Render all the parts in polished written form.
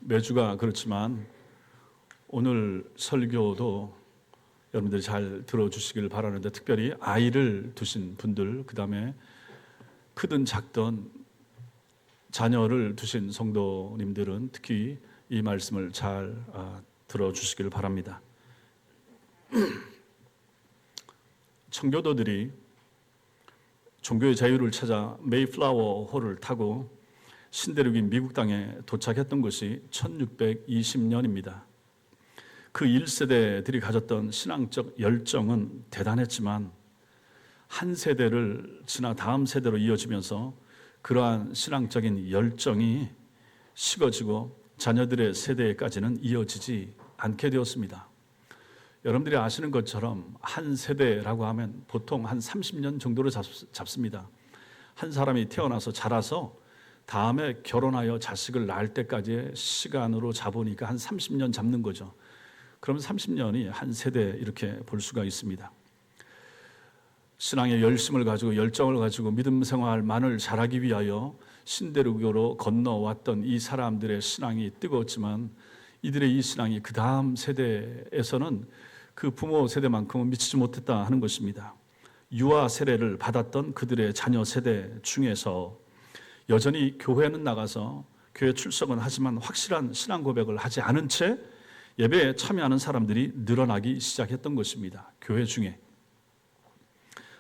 매주가 그렇지만 오늘 설교도 여러분들이 잘 들어주시길 바라는데, 특별히 아이를 두신 분들, 그 다음에 크든 작든 자녀를 두신 성도님들은 특히 이 말씀을 잘 들어주시길 바랍니다. 청교도들이 종교의 자유를 찾아 메이플라워 호를 타고 신대륙인 미국 땅에 도착했던 것이 1620년입니다. 그 1세대들이 가졌던 신앙적 열정은 대단했지만 한 세대를 지나 다음 세대로 이어지면서 그러한 신앙적인 열정이 식어지고 자녀들의 세대까지는 이어지지 않게 되었습니다. 여러분들이 아시는 것처럼 한 세대라고 하면 보통 한 30년 정도를 잡습니다. 한 사람이 태어나서 자라서 다음에 결혼하여 자식을 낳을 때까지의 시간으로 잡으니까 한 30년 잡는 거죠. 그럼 30년이 한 세대 이렇게 볼 수가 있습니다. 신앙의 열심을 가지고 열정을 가지고 믿음 생활만을 잘하기 위하여 신대륙으로 건너왔던 이 사람들의 신앙이 뜨거웠지만 이들의 이 신앙이 그 다음 세대에서는 그 부모 세대만큼은 미치지 못했다 하는 것입니다. 유아 세례를 받았던 그들의 자녀 세대 중에서 여전히 교회는 나가서 교회 출석은 하지만 확실한 신앙 고백을 하지 않은 채 예배에 참여하는 사람들이 늘어나기 시작했던 것입니다. 교회 중에.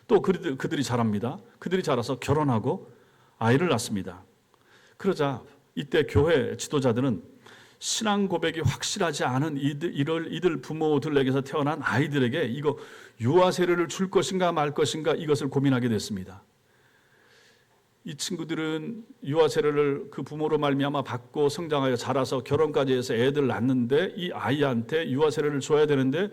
또 그들이 자랍니다. 그들이 자라서 결혼하고 아이를 낳습니다. 그러자 이때 교회 지도자들은 신앙 고백이 확실하지 않은 이들 부모들에게서 태어난 아이들에게 이거 유아 세례를 줄 것인가 말 것인가 이것을 고민하게 됐습니다. 이 친구들은 유아 세례를 그 부모로 말미암아 받고 성장하여 자라서 결혼까지 해서 애들 낳는데 이 아이한테 유아 세례를 줘야 되는데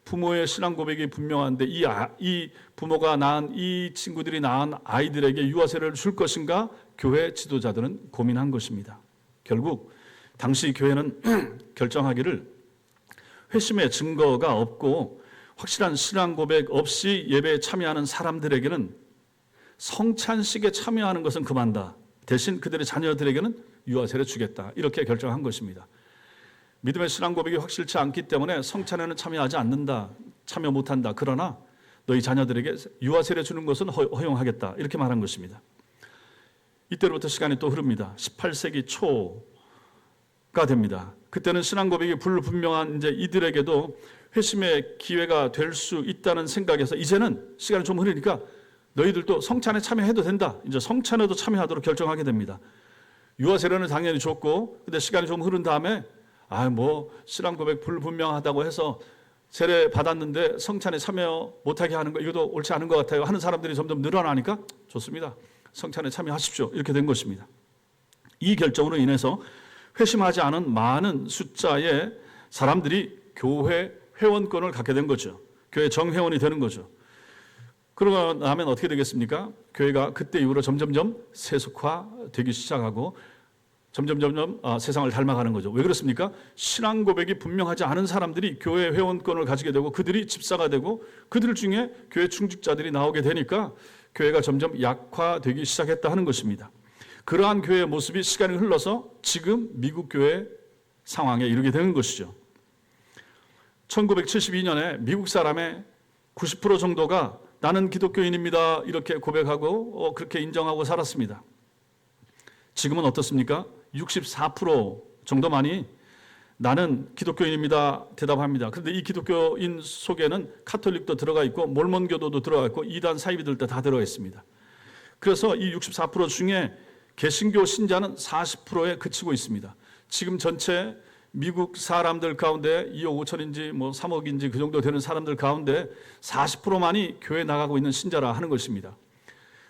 부모의 신앙 고백이 분명한데 이 부모가 낳은 이 친구들이 낳은 아이들에게 유아 세례를 줄 것인가 교회 지도자들은 고민한 것입니다. 결국 당시 교회는 결정하기를 회심의 증거가 없고 확실한 신앙 고백 없이 예배에 참여하는 사람들에게는 성찬식에 참여하는 것은 그만다. 대신 그들의 자녀들에게는 유아세례 주겠다. 이렇게 결정한 것입니다. 믿음의 신앙 고백이 확실치 않기 때문에 성찬에는 참여하지 않는다. 참여 못한다. 그러나 너희 자녀들에게 유아세례 주는 것은 허용하겠다. 이렇게 말한 것입니다. 이때로부터 시간이 또 흐릅니다. 18세기 초가 됩니다. 그때는 신앙 고백이 불분명한 이제 이들에게도 회심의 기회가 될 수 있다는 생각에서 이제는 시간이 좀 흐르니까 너희들도 성찬에 참여해도 된다. 이제 성찬에도 참여하도록 결정하게 됩니다. 유아세례는 당연히 줬고, 근데 시간이 좀 흐른 다음에 신앙 고백 불분명하다고 해서 세례 받았는데 성찬에 참여 못하게 하는 거 이것도 옳지 않은 것 같아요. 하는 사람들이 점점 늘어나니까 좋습니다. 성찬에 참여하십시오. 이렇게 된 것입니다. 이 결정으로 인해서 회심하지 않은 많은 숫자의 사람들이 교회 회원권을 갖게 된 거죠. 교회 정회원이 되는 거죠. 그러고 나면 어떻게 되겠습니까? 교회가 그때 이후로 점점점 세속화되기 시작하고 점점 세상을 닮아가는 거죠. 왜 그렇습니까? 신앙 고백이 분명하지 않은 사람들이 교회 회원권을 가지게 되고 그들이 집사가 되고 그들 중에 교회 충직자들이 나오게 되니까 교회가 점점 약화되기 시작했다 하는 것입니다. 그러한 교회의 모습이 시간이 흘러서 지금 미국 교회 상황에 이르게 되는 것이죠. 1972년에 미국 사람의 90% 정도가 나는 기독교인입니다. 이렇게 고백하고 그렇게 인정하고 살았습니다. 지금은 어떻습니까? 64% 정도만이 나는 기독교인입니다. 대답합니다. 그런데 이 기독교인 속에는 카톨릭도 들어가 있고 몰몬교도도 들어가 있고 이단 사이비들도 다 들어가 있습니다. 그래서 이 64% 중에 개신교 신자는 40%에 그치고 있습니다. 지금 전체 미국 사람들 가운데 2억 5천인지 3억인지 그 정도 되는 사람들 가운데 40%만이 교회 나가고 있는 신자라 하는 것입니다.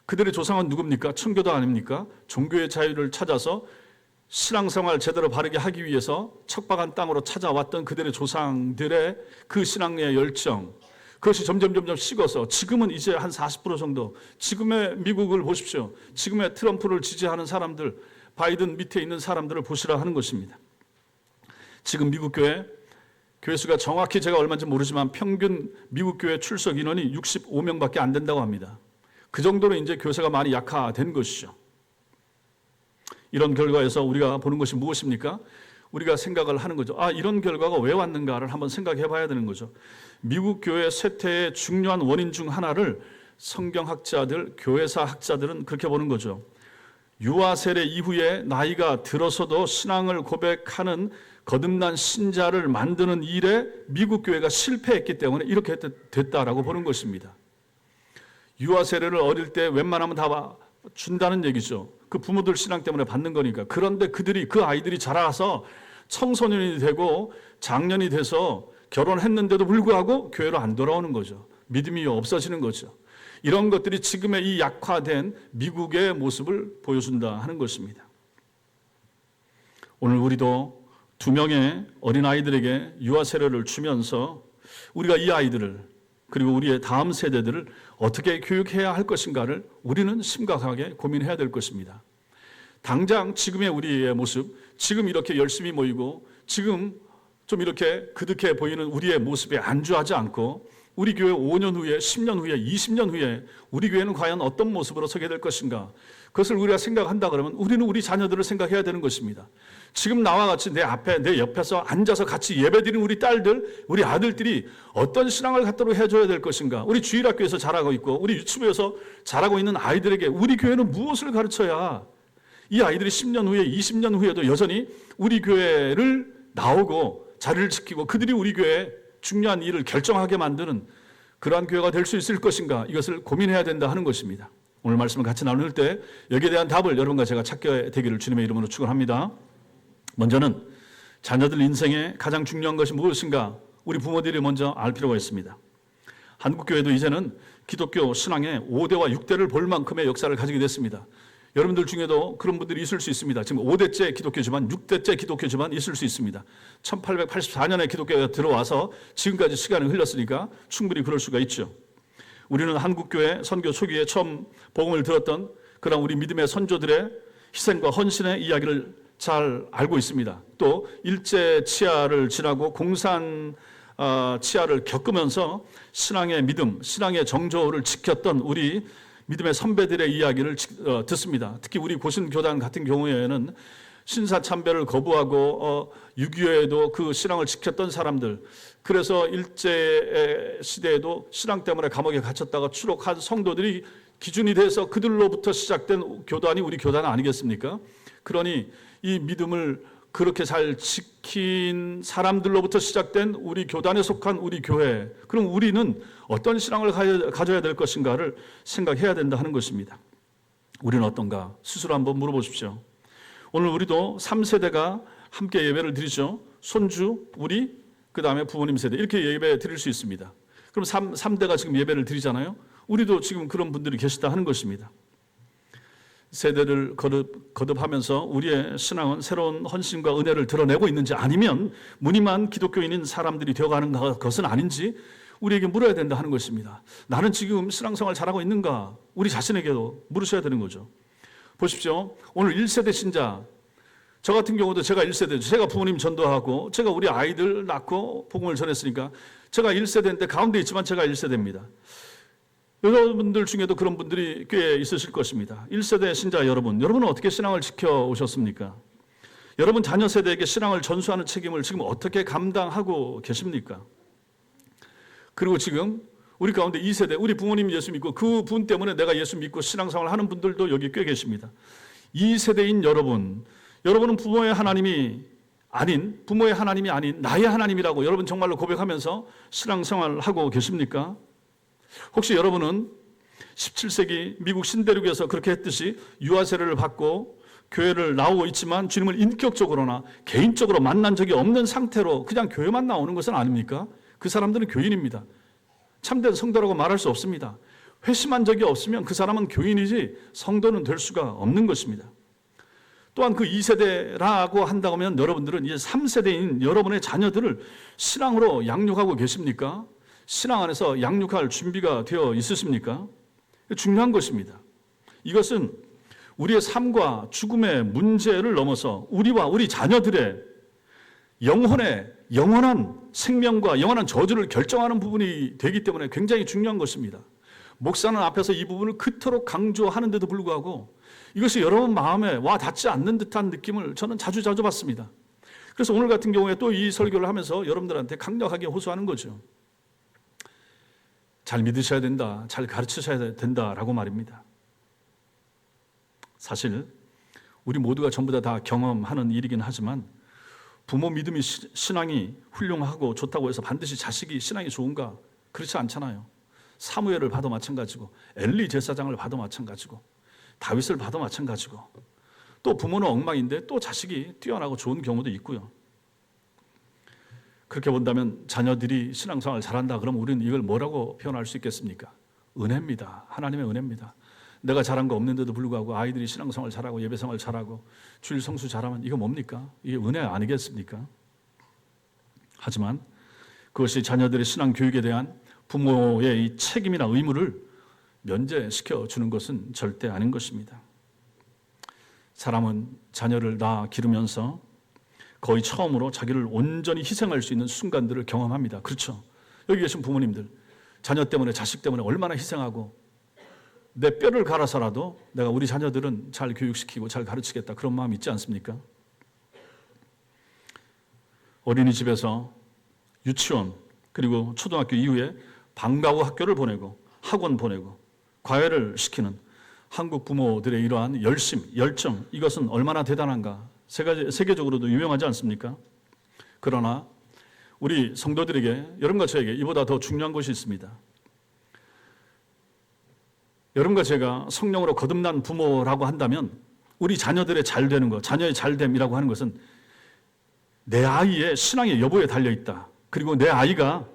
그들의 조상은 누굽니까? 청교도 아닙니까? 종교의 자유를 찾아서 신앙생활 제대로 바르게 하기 위해서 척박한 땅으로 찾아왔던 그들의 조상들의 그 신앙의 열정, 그것이 점점 식어서 지금은 이제 한 40% 정도, 지금의 미국을 보십시오. 지금의 트럼프를 지지하는 사람들, 바이든 밑에 있는 사람들을 보시라 하는 것입니다. 지금 미국 교회 수가 정확히 제가 얼마인지 모르지만 평균 미국 교회 출석 인원이 65명밖에 안 된다고 합니다. 그 정도로 이제 교세가 많이 약화된 것이죠. 이런 결과에서 우리가 보는 것이 무엇입니까? 우리가 생각을 하는 거죠. 이런 결과가 왜 왔는가를 한번 생각해 봐야 되는 거죠. 미국 교회 쇠퇴의 중요한 원인 중 하나를 성경학자들, 교회사 학자들은 그렇게 보는 거죠. 유아 세례 이후에 나이가 들어서도 신앙을 고백하는 거듭난 신자를 만드는 일에 미국 교회가 실패했기 때문에 이렇게 됐다라고 보는 것입니다. 유아 세례를 어릴 때 웬만하면 다 준다는 얘기죠. 그 부모들 신앙 때문에 받는 거니까. 그런데 그 아이들이 자라서 청소년이 되고 장년이 돼서 결혼했는데도 불구하고 교회로 안 돌아오는 거죠. 믿음이 없어지는 거죠. 이런 것들이 지금의 이 약화된 미국의 모습을 보여준다 하는 것입니다. 오늘 우리도 2명의 어린아이들에게 유아 세례를 주면서 우리가 이 아이들을 그리고 우리의 다음 세대들을 어떻게 교육해야 할 것인가를 우리는 심각하게 고민해야 될 것입니다. 당장 지금의 우리의 모습, 지금 이렇게 열심히 모이고 지금 좀 이렇게 그득해 보이는 우리의 모습에 안주하지 않고 우리 교회 5년 후에, 10년 후에, 20년 후에 우리 교회는 과연 어떤 모습으로 서게 될 것인가? 그것을 우리가 생각한다 그러면 우리는 우리 자녀들을 생각해야 되는 것입니다. 지금 나와 같이 내 앞에, 내 옆에서 앉아서 같이 예배드리는 우리 딸들, 우리 아들들이 어떤 신앙을 갖도록 해줘야 될 것인가? 우리 주일학교에서 자라고 있고 우리 유치부에서 자라고 있는 아이들에게 우리 교회는 무엇을 가르쳐야 이 아이들이 10년 후에, 20년 후에도 여전히 우리 교회를 나오고 자리를 지키고 그들이 우리 교회에 중요한 일을 결정하게 만드는 그러한 교회가 될 수 있을 것인가, 이것을 고민해야 된다 하는 것입니다. 오늘 말씀을 같이 나눌 때 여기에 대한 답을 여러분과 제가 찾게 되기를 주님의 이름으로 축원합니다. 먼저는 자녀들 인생에 가장 중요한 것이 무엇인가, 우리 부모들이 먼저 알 필요가 있습니다. 한국 교회도 이제는 기독교 신앙의 5대와 6대를 볼 만큼의 역사를 가지게 됐습니다. 여러분들 중에도 그런 분들이 있을 수 있습니다. 지금 5대째 기독교지만 6대째 기독교지만 있을 수 있습니다. 1884년에 기독교가 들어와서 지금까지 시간이 흘렀으니까 충분히 그럴 수가 있죠. 우리는 한국교회 선교 초기에 처음 복음을 들었던 그런 우리 믿음의 선조들의 희생과 헌신의 이야기를 잘 알고 있습니다. 또 일제 치하를 지나고 공산 치하를 겪으면서 신앙의 믿음, 신앙의 정조를 지켰던 우리 믿음의 선배들의 이야기를 듣습니다. 특히 우리 고신교단 같은 경우에는 신사참배를 거부하고 6.25에도 그 신앙을 지켰던 사람들, 그래서 일제 시대에도 신앙 때문에 감옥에 갇혔다가 추록한 성도들이 기준이 돼서 그들로부터 시작된 교단이 우리 교단 아니겠습니까? 그러니 이 믿음을 그렇게 잘 지킨 사람들로부터 시작된 우리 교단에 속한 우리 교회, 그럼 우리는 어떤 신앙을 가져야 될 것인가를 생각해야 된다 하는 것입니다. 우리는 어떤가? 스스로 한번 물어보십시오. 오늘 우리도 3세대가 함께 예배를 드리죠. 손주, 우리, 그 다음에 부모님 세대, 이렇게 예배 드릴 수 있습니다. 그럼 3대가 지금 예배를 드리잖아요. 우리도 지금 그런 분들이 계시다 하는 것입니다. 세대를 거듭하면서 우리의 신앙은 새로운 헌신과 은혜를 드러내고 있는지, 아니면 무늬만 기독교인인 사람들이 되어가는 것은 아닌지 우리에게 물어야 된다 하는 것입니다. 나는 지금 신앙생활 잘하고 있는가? 우리 자신에게도 물으셔야 되는 거죠. 보십시오. 오늘 1세대 신자, 저 같은 경우도 제가 1세대죠. 제가 부모님 전도하고 제가 우리 아이들 낳고 복음을 전했으니까 제가 1세대인데 가운데 있지만 제가 1세대입니다. 여러분들 중에도 그런 분들이 꽤 있으실 것입니다. 1세대 신자 여러분은 어떻게 신앙을 지켜오셨습니까? 여러분 자녀 세대에게 신앙을 전수하는 책임을 지금 어떻게 감당하고 계십니까? 그리고 지금 우리 가운데 2세대, 우리 부모님 예수 믿고 그 분 때문에 내가 예수 믿고 신앙생활 하는 분들도 여기 꽤 계십니다. 2세대인 여러분은 부모의 하나님이 아닌 나의 하나님이라고 여러분 정말로 고백하면서 신앙생활 하고 계십니까? 혹시 여러분은 17세기 미국 신대륙에서 그렇게 했듯이 유아 세례를 받고 교회를 나오고 있지만 주님을 인격적으로나 개인적으로 만난 적이 없는 상태로 그냥 교회만 나오는 것은 아닙니까? 그 사람들은 교인입니다. 참된 성도라고 말할 수 없습니다. 회심한 적이 없으면 그 사람은 교인이지 성도는 될 수가 없는 것입니다. 또한 그 2세대라고 한다고 하면 여러분들은 이제 3세대인 여러분의 자녀들을 신앙으로 양육하고 계십니까? 신앙 안에서 양육할 준비가 되어 있으십니까? 중요한 것입니다. 이것은 우리의 삶과 죽음의 문제를 넘어서 우리와 우리 자녀들의 영원한 생명과 영원한 저주를 결정하는 부분이 되기 때문에 굉장히 중요한 것입니다. 목사는 앞에서 이 부분을 그토록 강조하는데도 불구하고 이것이 여러분 마음에 와 닿지 않는 듯한 느낌을 저는 자주 받습니다. 그래서 오늘 같은 경우에 또 이 설교를 하면서 여러분들한테 강력하게 호소하는 거죠. 잘 믿으셔야 된다, 잘 가르치셔야 된다라고 말입니다. 사실 우리 모두가 전부 다 경험하는 일이긴 하지만 부모 믿음이 신앙이 훌륭하고 좋다고 해서 반드시 자식이 신앙이 좋은가? 그렇지 않잖아요. 사무엘을 봐도 마찬가지고 엘리 제사장을 봐도 마찬가지고 다윗을 봐도 마찬가지고 또 부모는 엉망인데 또 자식이 뛰어나고 좋은 경우도 있고요. 그렇게 본다면 자녀들이 신앙생활을 잘한다 그러면 우리는 이걸 뭐라고 표현할 수 있겠습니까? 은혜입니다. 하나님의 은혜입니다. 내가 잘한 거 없는데도 불구하고 아이들이 신앙생활 잘하고 예배생활 잘하고 주일 성수 잘하면 이거 뭡니까? 이게 은혜 아니겠습니까? 하지만 그것이 자녀들의 신앙 교육에 대한 부모의 이 책임이나 의무를 면제시켜 주는 것은 절대 아닌 것입니다. 사람은 자녀를 낳아 기르면서 거의 처음으로 자기를 온전히 희생할 수 있는 순간들을 경험합니다. 그렇죠? 여기 계신 부모님들, 자녀 때문에 자식 때문에 얼마나 희생하고 내 뼈를 갈아서라도 내가 우리 자녀들은 잘 교육시키고 잘 가르치겠다 그런 마음 있지 않습니까? 어린이집에서 유치원 그리고 초등학교 이후에 방과 후 학교를 보내고 학원 보내고 과외를 시키는 한국 부모들의 이러한 열심, 열정 이것은 얼마나 대단한가 세계적으로도 유명하지 않습니까? 그러나 우리 성도들에게 여러분과 저에게 이보다 더 중요한 것이 있습니다. 여러분과 제가 성령으로 거듭난 부모라고 한다면 우리 자녀들의 잘 되는 것, 자녀의 잘됨이라고 하는 것은 내 아이의 신앙의 여부에 달려있다. 그리고 내 아이가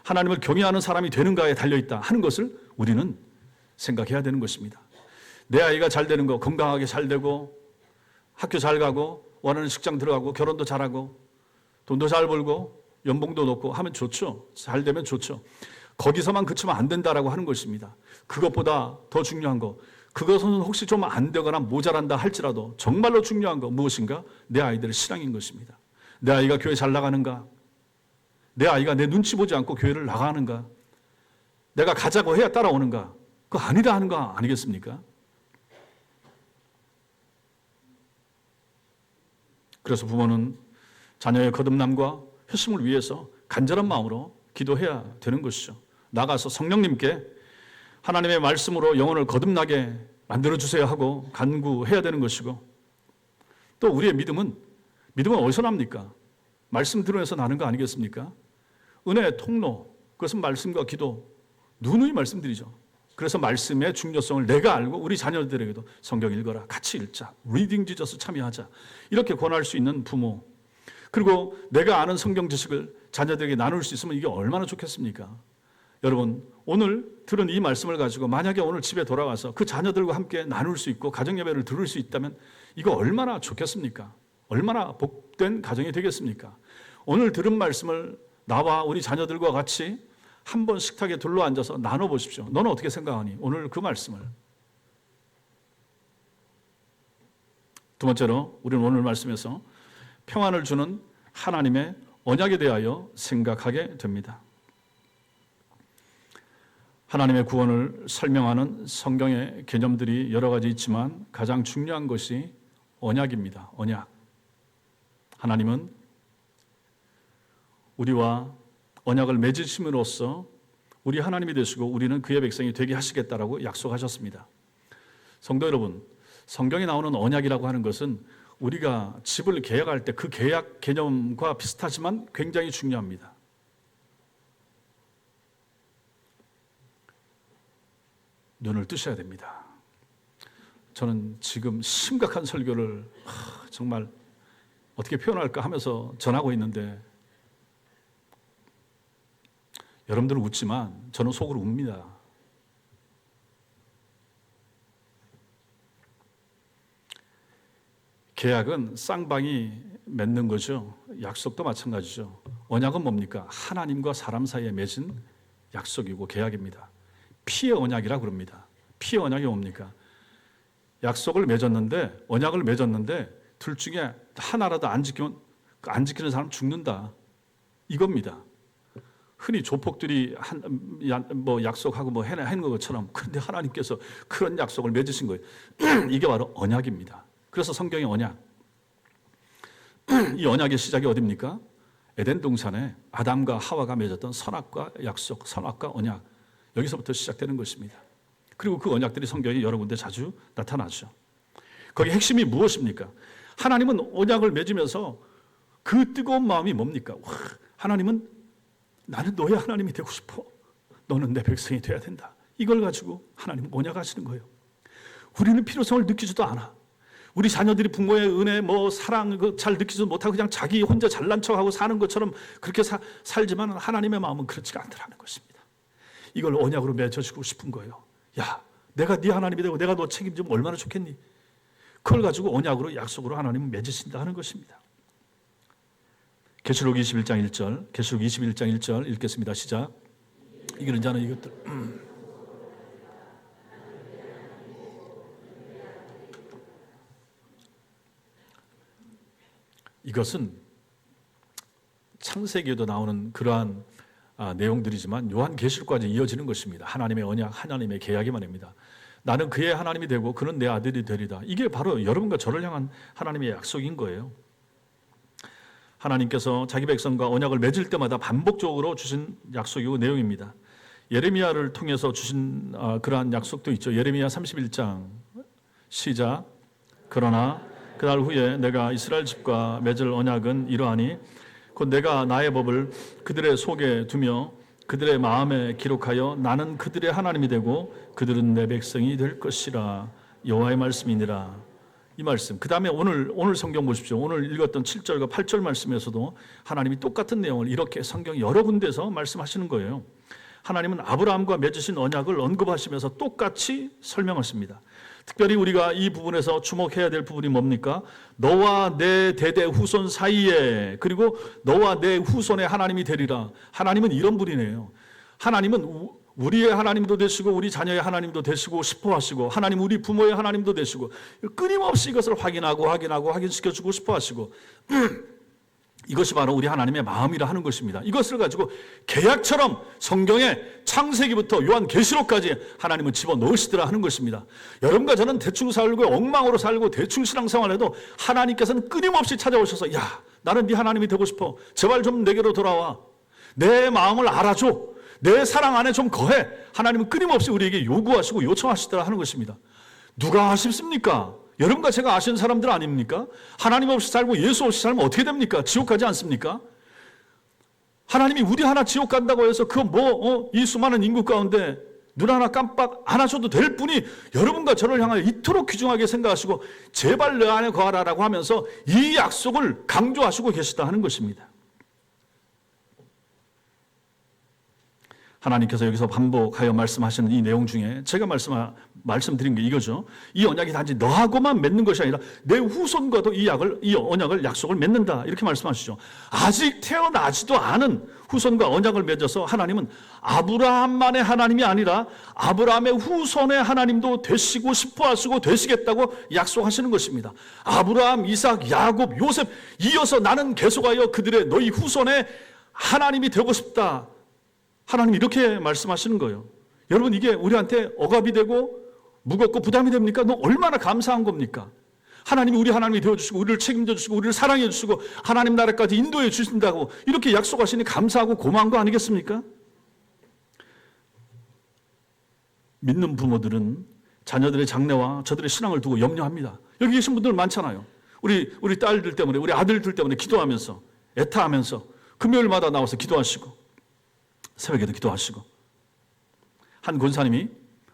하나님을 경외하는 사람이 되는가에 달려있다 하는 것을 우리는 생각해야 되는 것입니다. 내 아이가 잘 되는 거, 건강하게 잘 되고 학교 잘 가고 원하는 직장 들어가고 결혼도 잘하고 돈도 잘 벌고 연봉도 높고 하면 좋죠. 잘 되면 좋죠. 거기서만 그치면 안 된다라고 하는 것입니다. 그것보다 더 중요한 거, 그것은 혹시 좀 안 되거나 모자란다 할지라도 정말로 중요한 거 무엇인가? 내 아이들의 신앙인 것입니다. 내 아이가 교회 잘 나가는가? 내 아이가 내 눈치 보지 않고 교회를 나가는가? 내가 가자고 해야 따라오는가? 그거 아니다 하는 거 아니겠습니까? 그래서 부모는 자녀의 거듭남과 회심을 위해서 간절한 마음으로 기도해야 되는 것이죠. 나가서 성령님께 하나님의 말씀으로 영혼을 거듭나게 만들어주세요 하고 간구해야 되는 것이고 또 우리의 믿음은 어디서 납니까? 말씀 들으면서 나는 거 아니겠습니까? 은혜의 통로, 그것은 말씀과 기도, 누누이 말씀드리죠. 그래서 말씀의 중요성을 내가 알고 우리 자녀들에게도 성경 읽어라, 같이 읽자, 리딩 지저스 참여하자 이렇게 권할 수 있는 부모, 그리고 내가 아는 성경 지식을 자녀들에게 나눌 수 있으면 이게 얼마나 좋겠습니까? 여러분, 오늘 들은 이 말씀을 가지고 만약에 오늘 집에 돌아가서 그 자녀들과 함께 나눌 수 있고 가정예배를 들을 수 있다면 이거 얼마나 좋겠습니까? 얼마나 복된 가정이 되겠습니까? 오늘 들은 말씀을 나와 우리 자녀들과 같이 한번 식탁에 둘러앉아서 나눠보십시오. 너는 어떻게 생각하니? 오늘 그 말씀을. 두 번째로 우리는 오늘 말씀에서 평안을 주는 하나님의 언약에 대하여 생각하게 됩니다. 하나님의 구원을 설명하는 성경의 개념들이 여러 가지 있지만 가장 중요한 것이 언약입니다. 언약. 하나님은 우리와 언약을 맺으심으로써 우리 하나님이 되시고 우리는 그의 백성이 되게 하시겠다라고 약속하셨습니다. 성도 여러분, 성경에 나오는 언약이라고 하는 것은 우리가 집을 계약할 때 그 계약 개념과 비슷하지만 굉장히 중요합니다. 눈을 뜨셔야 됩니다. 저는 지금 심각한 설교를 정말 어떻게 표현할까 하면서 전하고 있는데 여러분들은 웃지만 저는 속으로 웁니다. 계약은 쌍방이 맺는 거죠. 약속도 마찬가지죠. 언약은 뭡니까? 하나님과 사람 사이에 맺은 약속이고 계약입니다. 피의 언약이라고 그럽니다. 피의 언약이 뭡니까? 약속을 맺었는데, 언약을 맺었는데 둘 중에 하나라도 안 지키는 사람 죽는다. 이겁니다. 흔히 조폭들이 약속하고 해는 것처럼, 그런데 하나님께서 그런 약속을 맺으신 거예요. 이게 바로 언약입니다. 그래서 성경의 언약. 이 언약의 시작이 어디입니까? 에덴 동산에 아담과 하와가 맺었던 선악과 약속, 선악과 언약, 여기서부터 시작되는 것입니다. 그리고 그 언약들이 성경에 여러 군데 자주 나타나죠. 거기 핵심이 무엇입니까? 하나님은 언약을 맺으면서 그 뜨거운 마음이 뭡니까? 하나님은 나는 너의 하나님이 되고 싶어. 너는 내 백성이 돼야 된다. 이걸 가지고 하나님은 언약하시는 거예요. 우리는 필요성을 느끼지도 않아. 우리 자녀들이 부모의 은혜, 사랑 잘 느끼지도 못하고 그냥 자기 혼자 잘난 척하고 사는 것처럼 그렇게 살지만 하나님의 마음은 그렇지가 않더라는 것입니다. 이걸 언약으로 맺어주고 싶은 거예요. 야, 내가 네 하나님이 되고 내가 너 책임지면 얼마나 좋겠니? 그걸 가지고 언약으로 약속으로 하나님은 맺으신다 하는 것입니다. 계시록 21장 1절, 계시록 21장 1절 읽겠습니다. 시작. 이기는 자는 이것들. 이것은 창세기에도 나오는 그러한 내용들이지만 요한계시록까지 이어지는 것입니다. 하나님의 언약, 하나님의 계약의 말입니다. 나는 그의 하나님이 되고 그는 내 아들이 되리라. 이게 바로 여러분과 저를 향한 하나님의 약속인 거예요. 하나님께서 자기 백성과 언약을 맺을 때마다 반복적으로 주신 약속이고 내용입니다. 예레미야를 통해서 주신 그러한 약속도 있죠. 예레미야 31장 시작. 그러나 그날 후에 내가 이스라엘 집과 맺을 언약은 이러하니 곧 내가 나의 법을 그들의 속에 두며 그들의 마음에 기록하여 나는 그들의 하나님이 되고 그들은 내 백성이 될 것이라. 여호와의 말씀이니라. 이 말씀. 그 다음에 오늘 성경 보십시오. 오늘 읽었던 7절과 8절 말씀에서도 하나님이 똑같은 내용을 이렇게 성경 여러 군데서 말씀하시는 거예요. 하나님은 아브라함과 맺으신 언약을 언급하시면서 똑같이 설명하십니다. 특별히 우리가 이 부분에서 주목해야 될 부분이 뭡니까? 너와 내 대대 후손 사이에, 그리고 너와 내 후손의 하나님이 되리라. 하나님은 이런 분이네요. 하나님은 우리의 하나님도 되시고 우리 자녀의 하나님도 되시고 싶어 하시고, 하나님 우리 부모의 하나님도 되시고, 끊임없이 이것을 확인시켜주고 싶어 하시고, 이것이 바로 우리 하나님의 마음이라 하는 것입니다. 이것을 가지고 계약처럼 성경에 창세기부터 요한계시록까지 하나님은 집어넣으시더라 하는 것입니다. 여러분과 저는 대충 살고 엉망으로 살고 대충 신앙생활해도 하나님께서는 끊임없이 찾아오셔서 야, 나는 네 하나님이 되고 싶어. 제발 좀 내게로 돌아와. 내 마음을 알아줘. 내 사랑 안에 좀 거해. 하나님은 끊임없이 우리에게 요구하시고 요청하시더라 하는 것입니다. 누가 아쉽습니까? 여러분과 제가 아시는 사람들 아닙니까? 하나님 없이 살고 예수 없이 살면 어떻게 됩니까? 지옥 가지 않습니까? 하나님이 우리 하나 지옥 간다고 해서 이 수많은 인구 가운데 눈 하나 깜빡 안 하셔도 될 분이 여러분과 저를 향하여 이토록 귀중하게 생각하시고 제발 내 안에 거하라라고 하면서 이 약속을 강조하시고 계시다 하는 것입니다. 하나님께서 여기서 반복하여 말씀하시는 이 내용 중에 제가 말씀드린 게 이거죠. 이 언약이 단지 너하고만 맺는 것이 아니라 내 후손과도 이 언약을 약속을 맺는다. 이렇게 말씀하시죠. 아직 태어나지도 않은 후손과 언약을 맺어서 하나님은 아브라함만의 하나님이 아니라 아브라함의 후손의 하나님도 되시고 싶어 하시고 되시겠다고 약속하시는 것입니다. 아브라함, 이삭, 야곱, 요셉 이어서 나는 계속하여 너희 후손의 하나님이 되고 싶다. 하나님 이렇게 말씀하시는 거예요. 여러분 이게 우리한테 억압이 되고 무겁고 부담이 됩니까? 너 얼마나 감사한 겁니까? 하나님이 우리 하나님이 되어주시고 우리를 책임져 주시고 우리를 사랑해 주시고 하나님 나라까지 인도해 주신다고 이렇게 약속하시니 감사하고 고마운 거 아니겠습니까? 믿는 부모들은 자녀들의 장래와 저들의 신앙을 두고 염려합니다. 여기 계신 분들 많잖아요. 우리 딸들 때문에 우리 아들들 때문에 기도하면서 애타하면서 금요일마다 나와서 기도하시고 새벽에도 기도하시고, 한 권사님이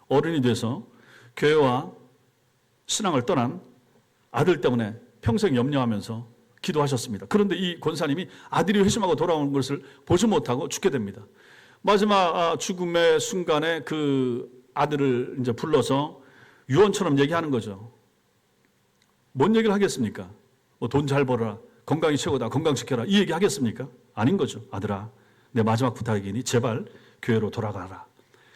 어른이 돼서 교회와 신앙을 떠난 아들 때문에 평생 염려하면서 기도하셨습니다. 그런데 이 권사님이 아들이 회심하고 돌아오는 것을 보지 못하고 죽게 됩니다. 마지막 죽음의 순간에 그 아들을 이제 불러서 유언처럼 얘기하는 거죠. 뭔 얘기를 하겠습니까? 돈 잘 벌어라, 건강이 최고다, 건강지켜라, 이 얘기 하겠습니까? 아닌 거죠. 아들아, 내 마지막 부탁이니 제발 교회로 돌아가라.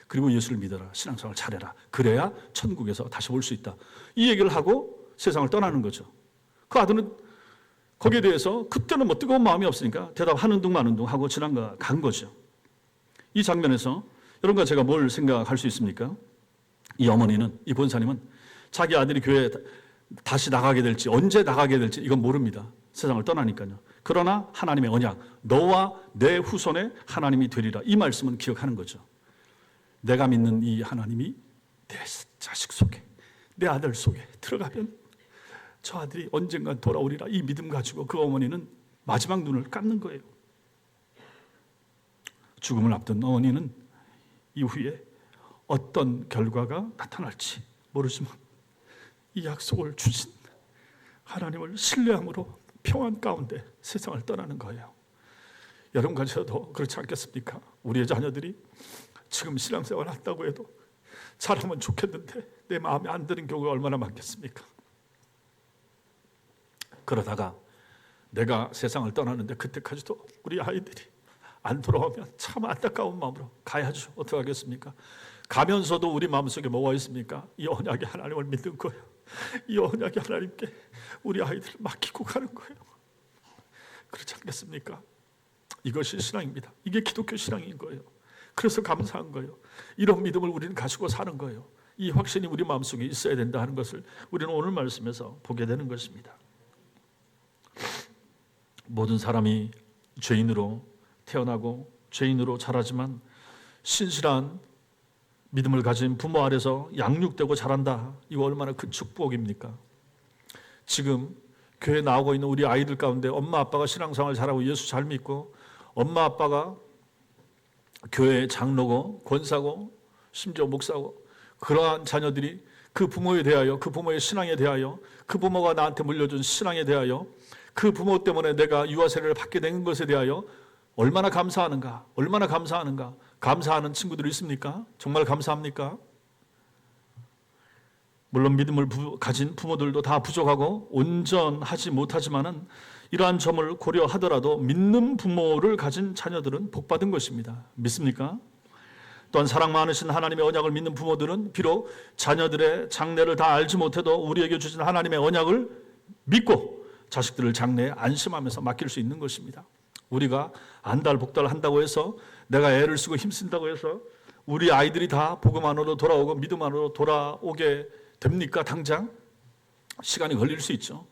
그리고 예수를 믿어라. 신앙생활 잘해라. 그래야 천국에서 다시 올 수 있다. 이 얘기를 하고 세상을 떠나는 거죠. 그 아들은 거기에 대해서 그때는 뜨거운 마음이 없으니까 대답하는 둥 마는 둥 하고 간 거죠. 이 장면에서 여러분과 제가 뭘 생각할 수 있습니까? 이 어머니는, 이 본사님은 자기 아들이 교회에 다시 나가게 될지 언제 나가게 될지 이건 모릅니다. 세상을 떠나니까요. 그러나 하나님의 언약, 너와 내 후손의 하나님이 되리라. 이 말씀은 기억하는 거죠. 내가 믿는 이 하나님이 내 자식 속에, 내 아들 속에 들어가면 저 아들이 언젠간 돌아오리라. 이 믿음 가지고 그 어머니는 마지막 눈을 감는 거예요. 죽음을 앞둔 어머니는 이후에 어떤 결과가 나타날지 모르지만 이 약속을 주신 하나님을 신뢰함으로 평안 가운데 세상을 떠나는 거예요. 여러분과 저도 그렇지 않겠습니까? 우리의 자녀들이 지금 신앙생활을 한다고 해도 잘하면 좋겠는데 내 마음에 안 드는 경우가 얼마나 많겠습니까? 그러다가 내가 세상을 떠나는데 그때까지도 우리 아이들이 안 돌아오면 참 안타까운 마음으로 가야죠. 어떻게 하겠습니까? 가면서도 우리 마음속에 뭐가 있습니까? 이 언약의 하나님을 믿는 거예요. 이 언약의 하나님께 우리 아이들을 맡기고 가는 거예요. 그렇지 않겠습니까? 이것이 신앙입니다. 이게 기독교 신앙인 거예요. 그래서 감사한 거예요. 이런 믿음을 우리는 가지고 사는 거예요. 이 확신이 우리 마음속에 있어야 된다 하는 것을 우리는 오늘 말씀에서 보게 되는 것입니다. 모든 사람이 죄인으로 태어나고 죄인으로 자라지만 신실한 믿음을 가진 부모 아래서 양육되고 자란다. 이거 얼마나 큰 축복입니까? 지금 교회에 나오고 있는 우리 아이들 가운데 엄마 아빠가 신앙생활 잘하고 예수 잘 믿고 엄마 아빠가 교회 장로고 권사고 심지어 목사고 그러한 자녀들이 그 부모에 대하여, 그 부모의 신앙에 대하여, 그 부모가 나한테 물려준 신앙에 대하여, 그 부모 때문에 내가 유아 세례를 받게 된 것에 대하여 얼마나 감사하는가, 얼마나 감사하는가. 감사하는 친구들이 있습니까? 정말 감사합니까? 물론 믿음을 가진 부모들도 다 부족하고 온전하지 못하지만은 이러한 점을 고려하더라도 믿는 부모를 가진 자녀들은 복받은 것입니다. 믿습니까? 또한 사랑 많으신 하나님의 언약을 믿는 부모들은 비록 자녀들의 장래를 다 알지 못해도 우리에게 주신 하나님의 언약을 믿고 자식들을 장래에 안심하면서 맡길 수 있는 것입니다. 우리가 안달복달 한다고 해서 내가 애를 쓰고 힘쓴다고 해서 우리 아이들이 다 복음 안으로 돌아오고 믿음 안으로 돌아오게 됩니까? 당장? 시간이 걸릴 수 있죠.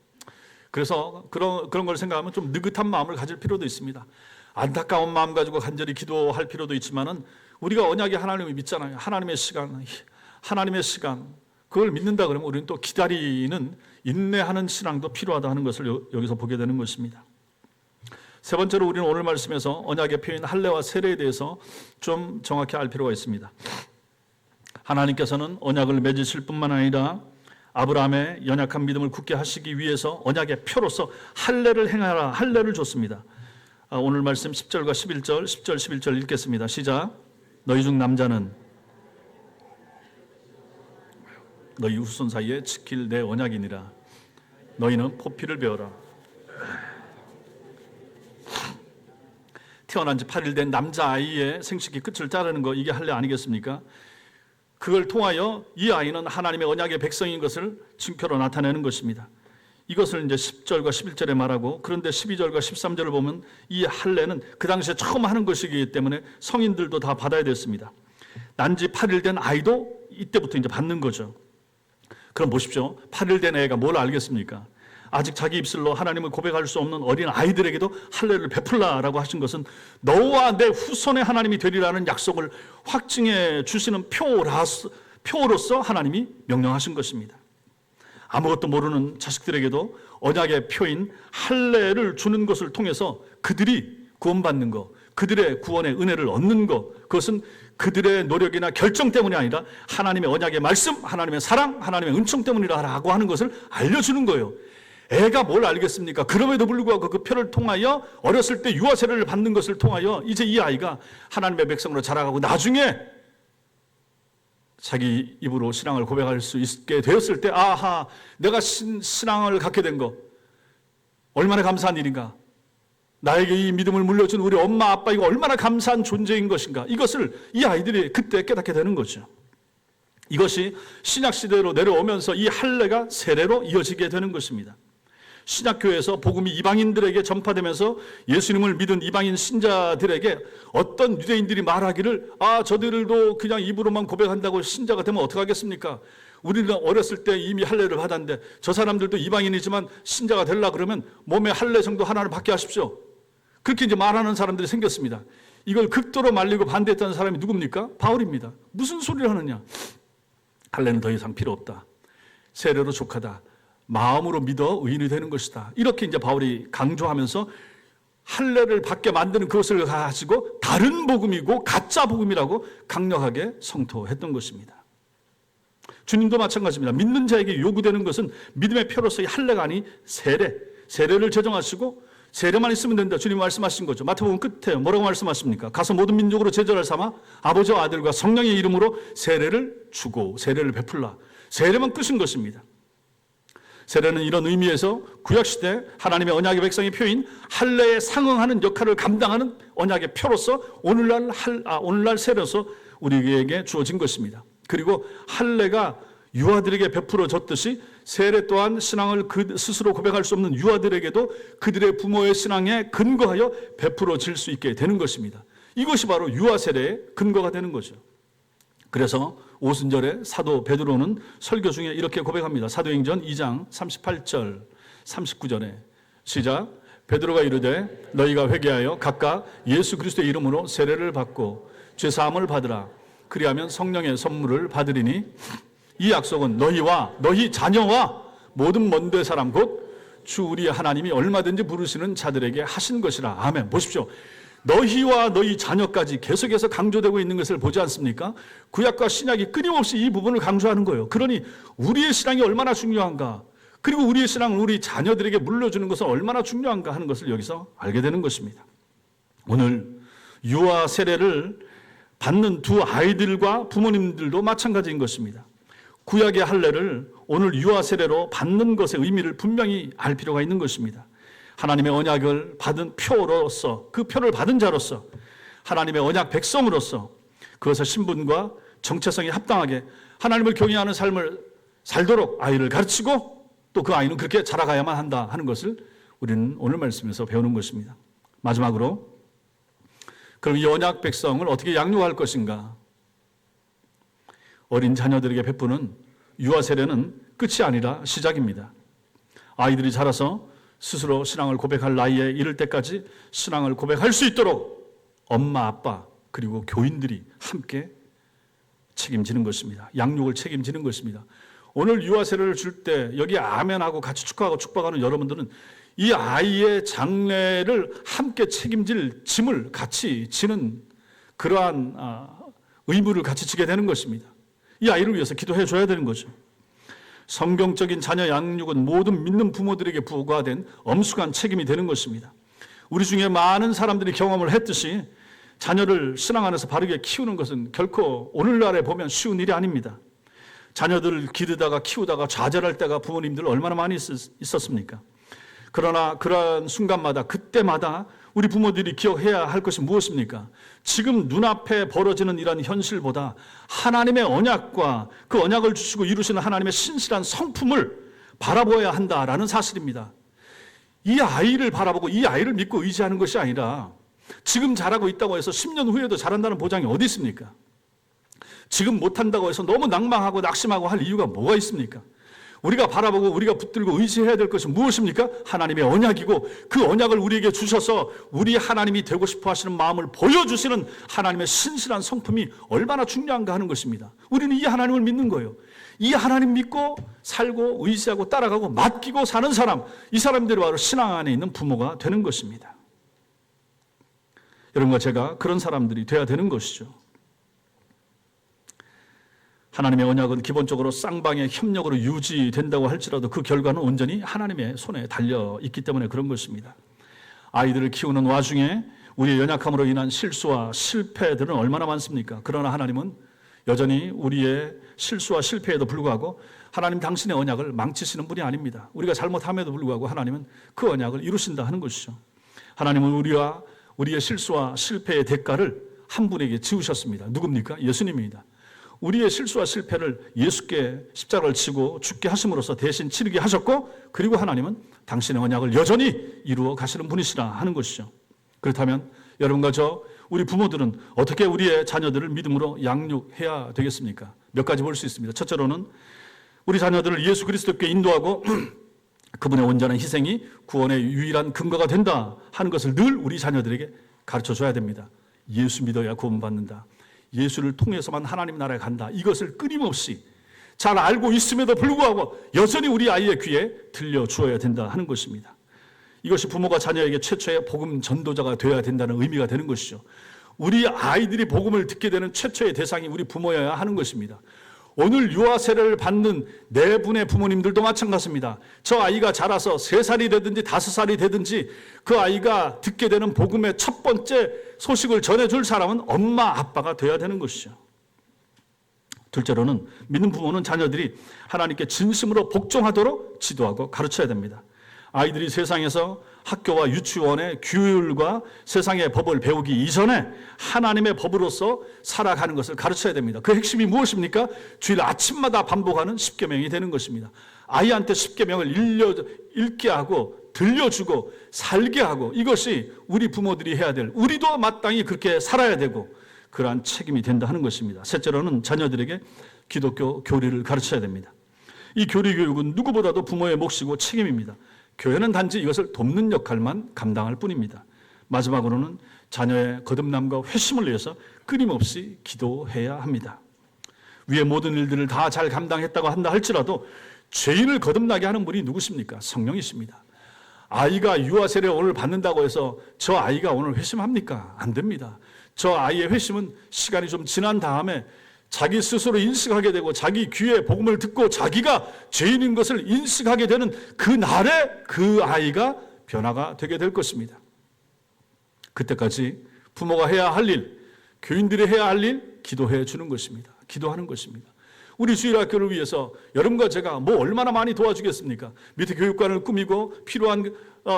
그래서 그런 걸 생각하면 좀 느긋한 마음을 가질 필요도 있습니다. 안타까운 마음 가지고 간절히 기도할 필요도 있지만은 우리가 언약의 하나님을 믿잖아요. 하나님의 시간 그걸 믿는다 그러면 우리는 또 기다리는 인내하는 신앙도 필요하다 하는 것을 여기서 보게 되는 것입니다. 세 번째로 우리는 오늘 말씀에서 언약의 표현 할례와 세례에 대해서 좀 정확히 알 필요가 있습니다. 하나님께서는 언약을 맺으실 뿐만 아니라 아브라함의 연약한 믿음을 굳게 하시기 위해서 언약의 표로서 할례를 행하라, 할례를 줬습니다. 오늘 말씀 10절과 11절, 10절 11절 읽겠습니다. 시작. 너희 중 남자는 너희 후손 사이에 지킬 내 언약이니라. 너희는 포피를 베어라. 태어난 지 8일 된 남자아이의 생식기 끝을 자르는 거, 이게 할례 아니겠습니까? 그걸 통하여 이 아이는 하나님의 언약의 백성인 것을 증표로 나타내는 것입니다. 이것을 이제 10절과 11절에 말하고, 그런데 12절과 13절을 보면 이 할례는 그 당시에 처음 하는 것이기 때문에 성인들도 다 받아야 됐습니다. 난지 8일 된 아이도 이때부터 이제 받는 거죠. 그럼 보십시오. 8일 된 애가 뭘 알겠습니까? 아직 자기 입술로 하나님을 고백할 수 없는 어린 아이들에게도 할례를 베풀라라고 하신 것은 너와 내 후손의 하나님이 되리라는 약속을 확증해 주시는 표로서 하나님이 명령하신 것입니다. 아무것도 모르는 자식들에게도 언약의 표인 할례를 주는 것을 통해서 그들이 구원받는 것, 그들의 구원의 은혜를 얻는 것, 그것은 그들의 노력이나 결정 때문이 아니라 하나님의 언약의 말씀, 하나님의 사랑, 하나님의 은총 때문이라고 하는 것을 알려주는 거예요. 애가 뭘 알겠습니까? 그럼에도 불구하고 그 표를 통하여 어렸을 때 유아 세례를 받는 것을 통하여 이제 이 아이가 하나님의 백성으로 자라가고 나중에 자기 입으로 신앙을 고백할 수 있게 되었을 때, 아하, 내가 신앙을 갖게 된 거 얼마나 감사한 일인가. 나에게 이 믿음을 물려준 우리 엄마 아빠, 이거 얼마나 감사한 존재인 것인가. 이것을 이 아이들이 그때 깨닫게 되는 거죠. 이것이 신약시대로 내려오면서 이 할례가 세례로 이어지게 되는 것입니다. 신약교회에서 복음이 이방인들에게 전파되면서 예수님을 믿은 이방인 신자들에게 어떤 유대인들이 말하기를, 저들도 그냥 입으로만 고백한다고 신자가 되면 어떡하겠습니까? 우리는 어렸을 때 이미 할례를 받았는데 저 사람들도 이방인이지만 신자가 되려고 그러면 몸에 할례 정도 하나를 받게 하십시오. 그렇게 이제 말하는 사람들이 생겼습니다. 이걸 극도로 말리고 반대했던 사람이 누굽니까? 바울입니다. 무슨 소리를 하느냐? 할례는 더 이상 필요 없다. 세례로 족하다. 마음으로 믿어 의인이 되는 것이다. 이렇게 이제 바울이 강조하면서 할례를 받게 만드는 그것을 가지고 다른 복음이고 가짜 복음이라고 강력하게 성토했던 것입니다. 주님도 마찬가지입니다. 믿는 자에게 요구되는 것은 믿음의 표로서의 할례가 아닌 세례를 제정하시고 세례만 있으면 된다. 주님 말씀하신 거죠. 마태복음 끝에 뭐라고 말씀하십니까? 가서 모든 민족으로 제자를 삼아 아버지와 아들과 성령의 이름으로 세례를 주고 세례를 베풀라. 세례만 끝인 것입니다. 세례는 이런 의미에서 구약시대 하나님의 언약의 백성의 표인 할례에 상응하는 역할을 감당하는 언약의 표로서 오늘날 세례로서 우리에게 주어진 것입니다. 그리고 할례가 유아들에게 베풀어졌듯이 세례 또한 신앙을 그 스스로 고백할 수 없는 유아들에게도 그들의 부모의 신앙에 근거하여 베풀어질 수 있게 되는 것입니다. 이것이 바로 유아 세례의 근거가 되는 거죠. 그래서 오순절에 사도 베드로는 설교 중에 이렇게 고백합니다. 사도행전 2장 38절 39절에 시작. 베드로가 이르되 너희가 회개하여 각각 예수 그리스도의 이름으로 세례를 받고 죄사함을 받으라. 그리하면 성령의 선물을 받으리니 이 약속은 너희와 너희 자녀와 모든 먼데 사람 곧 주 우리 하나님이 얼마든지 부르시는 자들에게 하신 것이라. 아멘. 보십시오. 너희와 너희 자녀까지 계속해서 강조되고 있는 것을 보지 않습니까? 구약과 신약이 끊임없이 이 부분을 강조하는 거예요. 그러니 우리의 신앙이 얼마나 중요한가, 그리고 우리의 신앙을 우리 자녀들에게 물려주는 것은 얼마나 중요한가 하는 것을 여기서 알게 되는 것입니다. 오늘 유아 세례를 받는 두 아이들과 부모님들도 마찬가지인 것입니다. 구약의 할례를 오늘 유아 세례로 받는 것의 의미를 분명히 알 필요가 있는 것입니다. 하나님의 언약을 받은 표로서, 그 표를 받은 자로서, 하나님의 언약 백성으로서 그것의 신분과 정체성에 합당하게 하나님을 경외하는 삶을 살도록 아이를 가르치고 또 그 아이는 그렇게 자라가야만 한다 하는 것을 우리는 오늘 말씀에서 배우는 것입니다. 마지막으로, 그럼 이 언약 백성을 어떻게 양육할 것인가? 어린 자녀들에게 베푸는 유아 세례는 끝이 아니라 시작입니다. 아이들이 자라서 스스로 신앙을 고백할 나이에 이를 때까지 신앙을 고백할 수 있도록 엄마, 아빠, 그리고 교인들이 함께 책임지는 것입니다. 양육을 책임지는 것입니다. 오늘 유아 세례를 줄 때 여기 아멘하고 같이 축하하고 축복하는 여러분들은 이 아이의 장래를 함께 책임질 짐을 같이 지는 그러한 의무를 같이 지게 되는 것입니다. 이 아이를 위해서 기도해 줘야 되는 거죠. 성경적인 자녀 양육은 모든 믿는 부모들에게 부과된 엄숙한 책임이 되는 것입니다. 우리 중에 많은 사람들이 경험을 했듯이 자녀를 신앙 안에서 바르게 키우는 것은 결코 오늘날에 보면 쉬운 일이 아닙니다. 자녀들을 기르다가 키우다가 좌절할 때가 부모님들 얼마나 많이 있었습니까? 그러나 그러한 순간마다 그때마다 우리 부모들이 기억해야 할 것이 무엇입니까? 지금 눈앞에 벌어지는 이런 현실보다 하나님의 언약과 그 언약을 주시고 이루시는 하나님의 신실한 성품을 바라보아야 한다라는 사실입니다. 이 아이를 바라보고 이 아이를 믿고 의지하는 것이 아니라 지금 잘하고 있다고 해서 10년 후에도 잘한다는 보장이 어디 있습니까? 지금 못한다고 해서 너무 낭망하고 낙심하고 할 이유가 뭐가 있습니까? 우리가 바라보고 우리가 붙들고 의지해야 될 것이 무엇입니까? 하나님의 언약이고 그 언약을 우리에게 주셔서 우리 하나님이 되고 싶어 하시는 마음을 보여주시는 하나님의 신실한 성품이 얼마나 중요한가 하는 것입니다. 우리는 이 하나님을 믿는 거예요. 이 하나님 믿고 살고 의지하고 따라가고 맡기고 사는 사람, 이 사람들이 바로 신앙 안에 있는 부모가 되는 것입니다. 여러분과 제가 그런 사람들이 돼야 되는 것이죠. 하나님의 언약은 기본적으로 쌍방의 협력으로 유지된다고 할지라도 그 결과는 온전히 하나님의 손에 달려 있기 때문에 그런 것입니다. 아이들을 키우는 와중에 우리의 연약함으로 인한 실수와 실패들은 얼마나 많습니까? 그러나 하나님은 여전히 우리의 실수와 실패에도 불구하고 하나님 당신의 언약을 망치시는 분이 아닙니다. 우리가 잘못함에도 불구하고 하나님은 그 언약을 이루신다 하는 것이죠. 하나님은 우리와 우리의 실수와 실패의 대가를 한 분에게 지우셨습니다. 누굽니까? 예수님입니다. 우리의 실수와 실패를 예수께 십자가를 치고 죽게 하심으로써 대신 치르게 하셨고, 그리고 하나님은 당신의 언약을 여전히 이루어 가시는 분이시라 하는 것이죠. 그렇다면 여러분과 저 우리 부모들은 어떻게 우리의 자녀들을 믿음으로 양육해야 되겠습니까? 몇 가지 볼 수 있습니다. 첫째로는 우리 자녀들을 예수 그리스도께 인도하고 그분의 온전한 희생이 구원의 유일한 근거가 된다 하는 것을 늘 우리 자녀들에게 가르쳐줘야 됩니다. 예수 믿어야 구원받는다. 예수를 통해서만 하나님 나라에 간다. 이것을 끊임없이 잘 알고 있음에도 불구하고 여전히 우리 아이의 귀에 들려주어야 된다 하는 것입니다. 이것이 부모가 자녀에게 최초의 복음 전도자가 되어야 된다는 의미가 되는 것이죠. 우리 아이들이 복음을 듣게 되는 최초의 대상이 우리 부모여야 하는 것입니다. 오늘 유아 세례를 받는 네 분의 부모님들도 마찬가지입니다. 저 아이가 자라서 3살이 되든지 5살이 되든지 그 아이가 듣게 되는 복음의 첫 번째 소식을 전해줄 사람은 엄마, 아빠가 되어야 되는 것이죠. 둘째로는 믿는 부모는 자녀들이 하나님께 진심으로 복종하도록 지도하고 가르쳐야 됩니다. 아이들이 세상에서 학교와 유치원의 규율과 세상의 법을 배우기 이전에 하나님의 법으로서 살아가는 것을 가르쳐야 됩니다. 그 핵심이 무엇입니까? 주일 아침마다 반복하는 십계명이 되는 것입니다. 아이한테 십계명을 읽게 하고 들려주고 살게 하고 이것이 우리 부모들이 해야 될, 우리도 마땅히 그렇게 살아야 되고 그러한 책임이 된다 하는 것입니다. 셋째로는 자녀들에게 기독교 교리를 가르쳐야 됩니다. 이 교리 교육은 누구보다도 부모의 몫이고 책임입니다. 교회는 단지 이것을 돕는 역할만 감당할 뿐입니다. 마지막으로는 자녀의 거듭남과 회심을 위해서 끊임없이 기도해야 합니다. 위의 모든 일들을 다 잘 감당했다고 한다 할지라도 죄인을 거듭나게 하는 분이 누구십니까? 성령이십니다. 아이가 유아 세례를 오늘 받는다고 해서 저 아이가 오늘 회심합니까? 안 됩니다. 저 아이의 회심은 시간이 좀 지난 다음에 자기 스스로 인식하게 되고 자기 귀에 복음을 듣고 자기가 죄인인 것을 인식하게 되는 그 날에 그 아이가 변화가 되게 될 것입니다. 그때까지 부모가 해야 할 일, 교인들이 해야 할 일, 기도해 주는 것입니다. 기도하는 것입니다. 우리 주일학교를 위해서 여러분과 제가 뭐 얼마나 많이 도와주겠습니까? 밑에 교육관을 꾸미고 필요한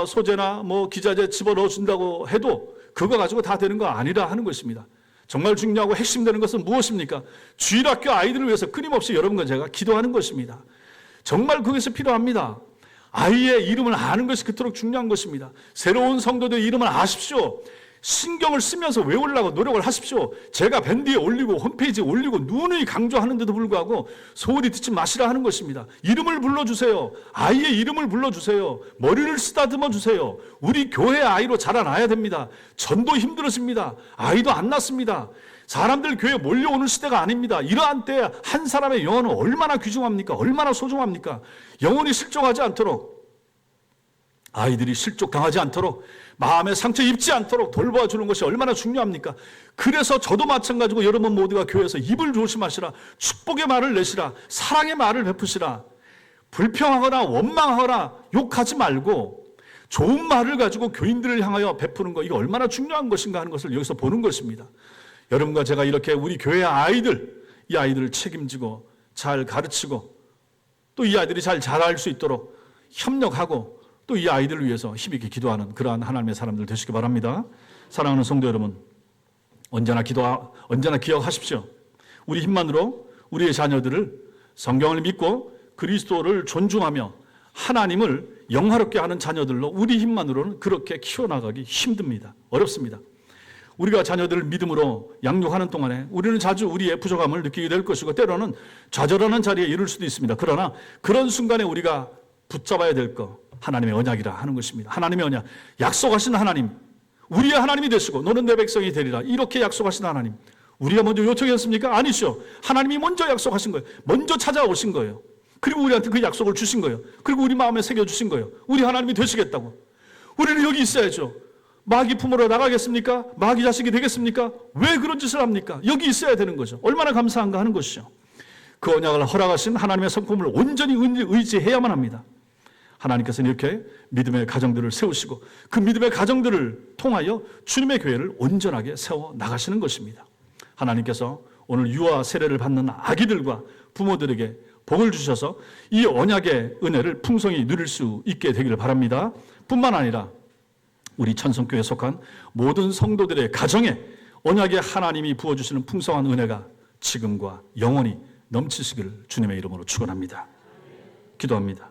소재나 기자재 집어넣어 준다고 해도 그거 가지고 다 되는 거 아니라 하는 것입니다. 정말 중요하고 핵심되는 것은 무엇입니까? 주일학교 아이들을 위해서 끊임없이 여러분과 제가 기도하는 것입니다. 정말 그것이 필요합니다. 아이의 이름을 아는 것이 그토록 중요한 것입니다. 새로운 성도들의 이름을 아십시오. 신경을 쓰면서 외우려고 노력을 하십시오. 제가 밴드에 올리고 홈페이지에 올리고 누누이 강조하는데도 불구하고 소홀히 듣지 마시라 하는 것입니다. 이름을 불러주세요. 아이의 이름을 불러주세요. 머리를 쓰다듬어 주세요. 우리 교회 아이로 자라나야 됩니다. 전도 힘들어집니다. 아이도 안 낳습니다. 사람들 교회에 몰려오는 시대가 아닙니다. 이러한 때에 한 사람의 영혼은 얼마나 귀중합니까? 얼마나 소중합니까? 영혼이 실종하지 않도록, 아이들이 실족당하지 않도록, 마음에 상처 입지 않도록 돌봐주는 것이 얼마나 중요합니까? 그래서 저도 마찬가지고 여러분 모두가 교회에서 입을 조심하시라, 축복의 말을 내시라, 사랑의 말을 베푸시라, 불평하거나 원망하거나 욕하지 말고 좋은 말을 가지고 교인들을 향하여 베푸는 것, 이거 얼마나 중요한 것인가 하는 것을 여기서 보는 것입니다. 여러분과 제가 이렇게 우리 교회의 아이들, 이 아이들을 책임지고 잘 가르치고 또 이 아이들이 잘 자랄 수 있도록 협력하고 또 이 아이들을 위해서 힘있게 기도하는 그러한 하나님의 사람들 되시기 바랍니다. 사랑하는 성도 여러분, 언제나 기억하십시오. 우리 힘만으로 우리의 자녀들을 성경을 믿고 그리스도를 존중하며 하나님을 영화롭게 하는 자녀들로 우리 힘만으로는 그렇게 키워나가기 힘듭니다. 어렵습니다. 우리가 자녀들을 믿음으로 양육하는 동안에 우리는 자주 우리의 부족함을 느끼게 될 것이고 때로는 좌절하는 자리에 이를 수도 있습니다. 그러나 그런 순간에 우리가 붙잡아야 될 것, 하나님의 언약이라 하는 것입니다. 하나님의 언약, 약속하신 하나님, 우리의 하나님이 되시고 너는 내 백성이 되리라, 이렇게 약속하신 하나님, 우리가 먼저 요청했습니까? 아니죠. 하나님이 먼저 약속하신 거예요. 먼저 찾아오신 거예요. 그리고 우리한테 그 약속을 주신 거예요. 그리고 우리 마음에 새겨주신 거예요. 우리 하나님이 되시겠다고. 우리는 여기 있어야죠. 마귀 품으로 나가겠습니까? 마귀 자식이 되겠습니까? 왜 그런 짓을 합니까? 여기 있어야 되는 거죠. 얼마나 감사한가 하는 것이죠. 그 언약을 허락하신 하나님의 성품을 온전히 의지해야만 합니다. 하나님께서는 이렇게 믿음의 가정들을 세우시고 그 믿음의 가정들을 통하여 주님의 교회를 온전하게 세워 나가시는 것입니다. 하나님께서 오늘 유아 세례를 받는 아기들과 부모들에게 복을 주셔서 이 언약의 은혜를 풍성히 누릴 수 있게 되기를 바랍니다. 뿐만 아니라 우리 천성교회에 속한 모든 성도들의 가정에 언약의 하나님이 부어주시는 풍성한 은혜가 지금과 영원히 넘치시기를 주님의 이름으로 축원합니다. 기도합니다.